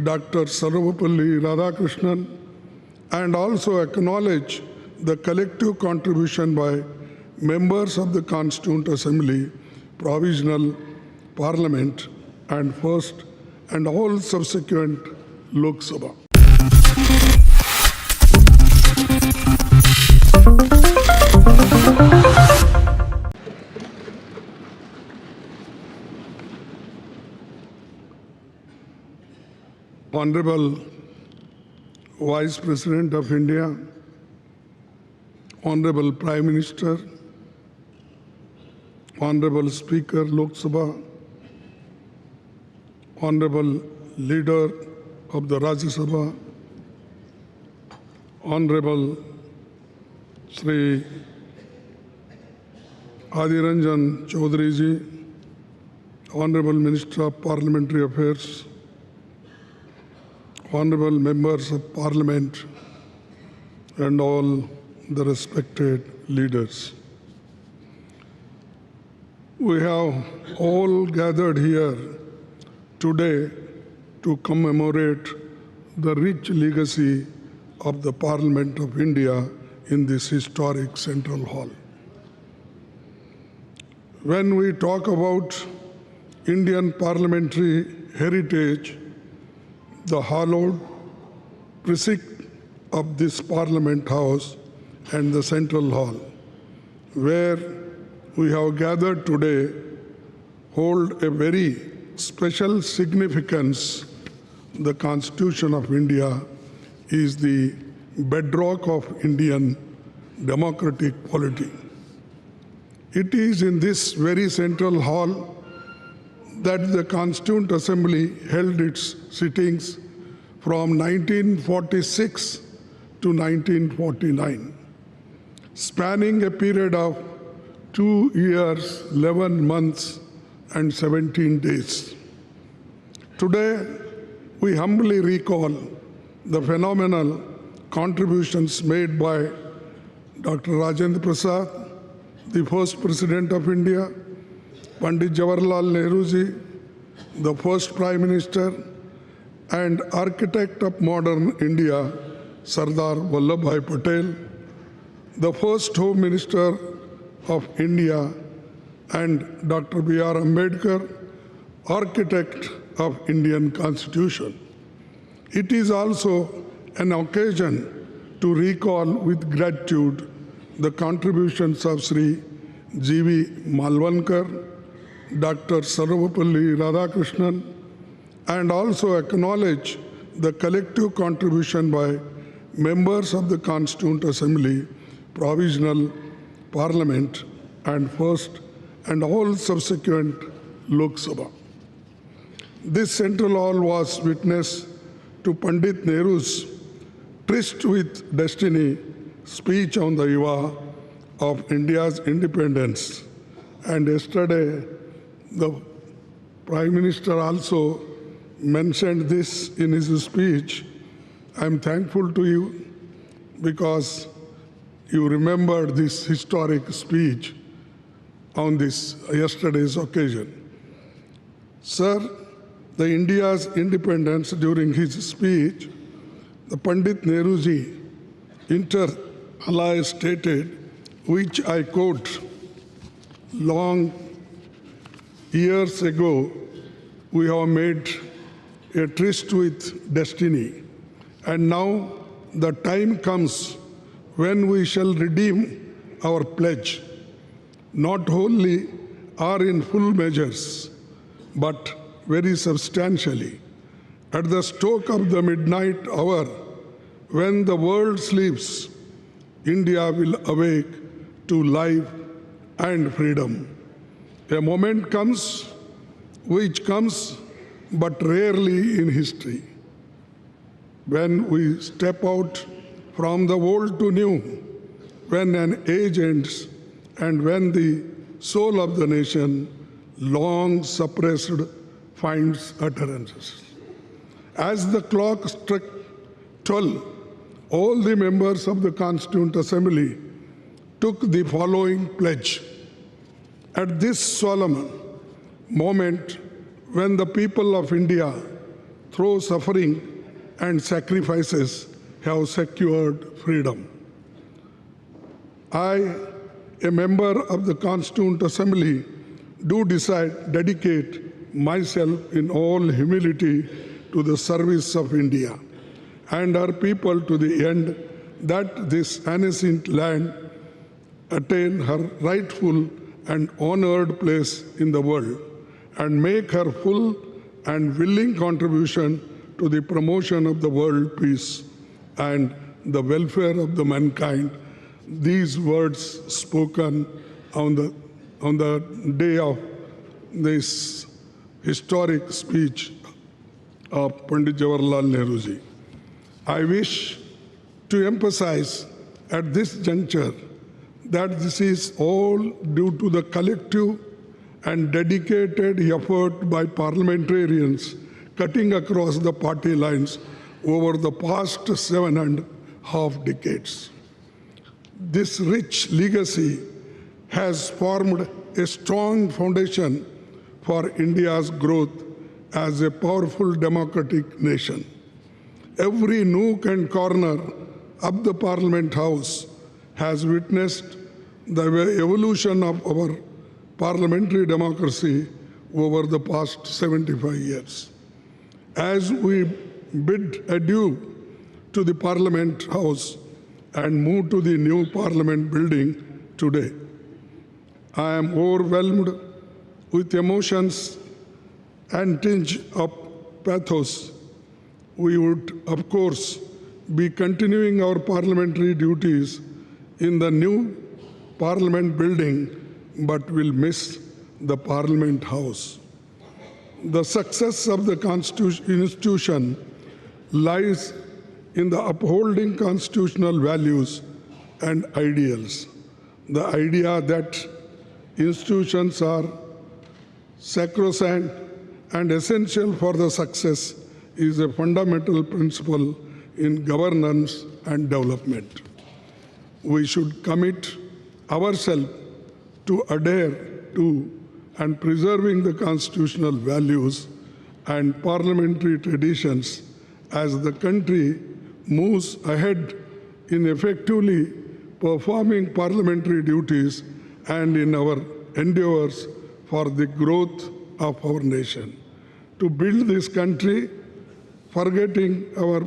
Dr. Sarvapalli Radhakrishnan, and also acknowledge the collective contribution by members of the Constituent Assembly, Provisional Parliament, and first and all subsequent Lok Sabha. Honorable Vice President of India, Honorable Prime Minister, Honorable Speaker Lok Sabha, Honorable Leader of the Rajya Sabha, Honorable Shri Adiranjan Chaudhary ji, Honorable Minister of Parliamentary Affairs, Honorable Members of Parliament, and all the respected leaders. We have all gathered here today to commemorate the rich legacy of the Parliament of India in this historic Central Hall. When we talk about Indian parliamentary heritage, the hallowed precinct of this Parliament House and the Central Hall, where we have gathered today, hold a very special significance. The Constitution of India is the bedrock of Indian democratic polity. It is in this very Central Hall that the Constituent Assembly held its sittings from 1946 to 1949, spanning a period of 2 years, 11 months, and 17 days. Today, we humbly recall the phenomenal contributions made by Dr. Rajendra Prasad, the first President of India, Pandit Jawaharlal Nehru ji, the first Prime Minister, and architect of modern India, Sardar Vallabhbhai Patel, the first Home Minister of India, and Dr. B.R. Ambedkar, architect of Indian Constitution. It is also an occasion to recall with gratitude the contributions of Sri G.V. Malvankar, Dr. Sarvapalli Radhakrishnan, and also acknowledge the collective contribution by members of the Constituent Assembly, Provisional Parliament, and first and all subsequent Lok Sabha. This Central Hall was witness to Pandit Nehru's tryst with destiny speech on the eve of India's independence. And yesterday, the Prime Minister also mentioned this in his speech. I'm thankful to you because you remembered this historic speech on this yesterday's occasion. Sir, the India's independence, during his speech, the Pandit Nehruji inter alia stated, which I quote, long years ago, we have made a tryst with destiny, and now the time comes when we shall redeem our pledge, not wholly or in full measures, but very substantially. At the stroke of the midnight hour, when the world sleeps, India will awake to life and freedom. A moment comes, which comes but rarely in history, when we step out from the old to new, when an age ends, and when the soul of the nation, long suppressed, finds utterances. As the clock struck 12, all the members of the Constituent Assembly took the following pledge. At this solemn moment, when the people of India, through suffering and sacrifices, have secured freedom. I, a member of the Constituent Assembly, do dedicate myself in all humility to the service of India and her people to the end that this ancient land attain her rightful and honored place in the world and make her full and willing contribution to the promotion of the world peace and the welfare of the mankind. These words spoken on the day of this historic speech of Pandit Jawaharlal Nehruji. I wish to emphasize at this juncture that this is all due to the collective and dedicated effort by parliamentarians cutting across the party lines over the past 7.5 decades. This rich legacy has formed a strong foundation for India's growth as a powerful democratic nation. Every nook and corner of the Parliament House has witnessed the evolution of our parliamentary democracy over the past 75 years. As we bid adieu to the Parliament House and move to the new Parliament building today, I am overwhelmed with emotions and tinge of pathos. We would, of course, be continuing our parliamentary duties in the new Parliament building, but will miss the Parliament House. The success of the institution lies in the upholding constitutional values and ideals. The idea that institutions are sacrosanct and essential for the success is a fundamental principle in governance and development. We should commit ourselves to adhere to and preserving the constitutional values and parliamentary traditions as the country moves ahead in effectively performing parliamentary duties and in our endeavors for the growth of our nation. To build this country, forgetting our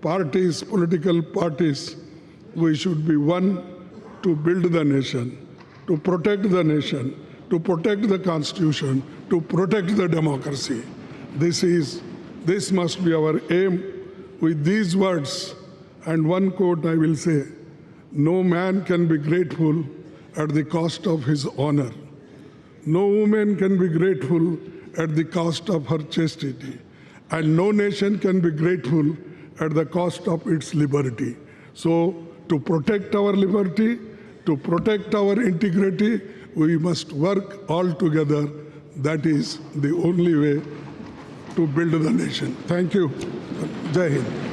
parties, political parties, we should be one to build the nation, to protect the nation, to protect the Constitution, to protect the democracy. This must be our aim. With these words and one quote I will say, no man can be grateful at the cost of his honor. No woman can be grateful at the cost of her chastity. And no nation can be grateful at the cost of its liberty. So to protect our liberty, to protect our integrity, we must work all together. That is the only way to build the nation. Thank you. Jai Hind.